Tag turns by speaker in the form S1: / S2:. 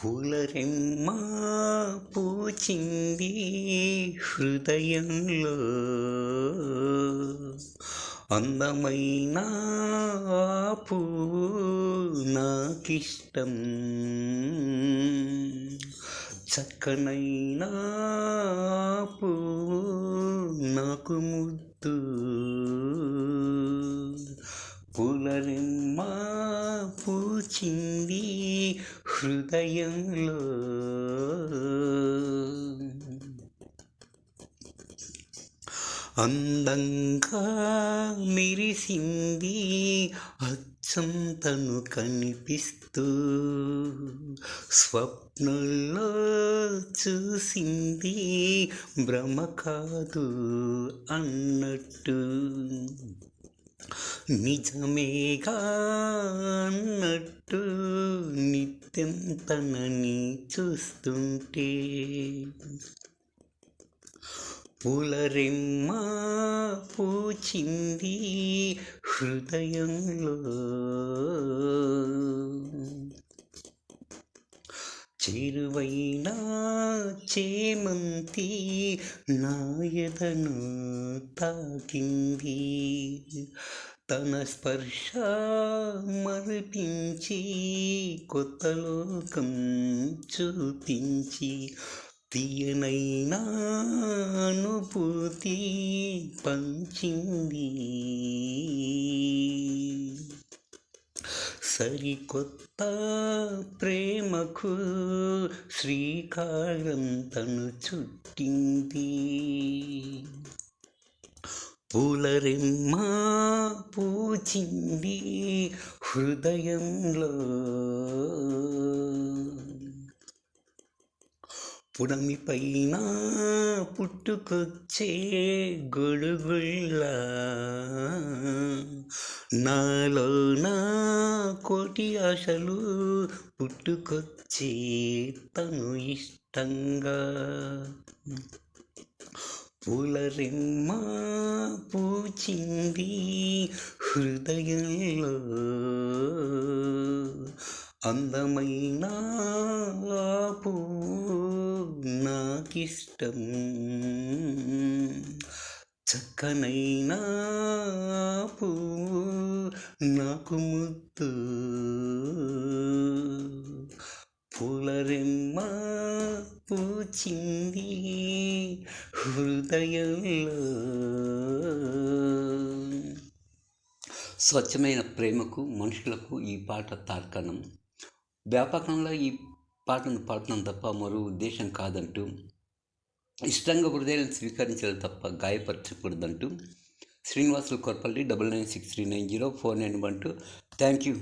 S1: పూలరెమ్మ పూచింది హృదయంలో, అందమైన పువ్వు నాకిష్టం, చక్కనైన పువ్వు నాకు ముద్దు. పూలరెమ్మ పూచింది హృదయంలో, అందంగా మెరిసింది అచ్చం తను కనిపిస్తూ, స్వప్నంలో చూసింది భ్రమ కాదు అన్నట్టు, నిజమేగా అన్నట్టు నిత్యం తనని చూస్తుంటే. పూలరెమ్మ పూచింది హృదయంలో, చేరువైన చేమంతి నా ఎదను తాకింది, తన స్పర్శ మరిపించి కొత్త లోకం చూపించి, తీయనైన అనుభూతి పంచింది, సరికొత్త ప్రేమకు శ్రీకారం తను చుట్టింది. పూలరెమ్మ పూచింది హృదయంలో, పుడమి పైన పుట్టుకొచ్చే గొడుగుళ్ళ, నాలోన కోటి ఆశలు పుట్టుకొచ్చే తను ఇష్టంగా. పూలరెమ్మ పూచింది హృదయంలో, అందమైన పువ్వు నాకిష్టం, చక్కనైన పువ్వు నాకు ముద్దు. పూలరెమ్మ పూచింది హృదయంలో. స్వచ్ఛమైన ప్రేమకు మనుషులకు ఈ పాట తార్కాణం. వ్యాపకంగా ఈ పాటను పాడటం తప్ప మరో ఉద్దేశం కాదంటూ, ఇష్టంగా హృదయాలను స్వీకరించాలి తప్ప గాయపరచకూడదంటూ శ్రీనివాసులు కొరపల్లి 9963904912. Thank you.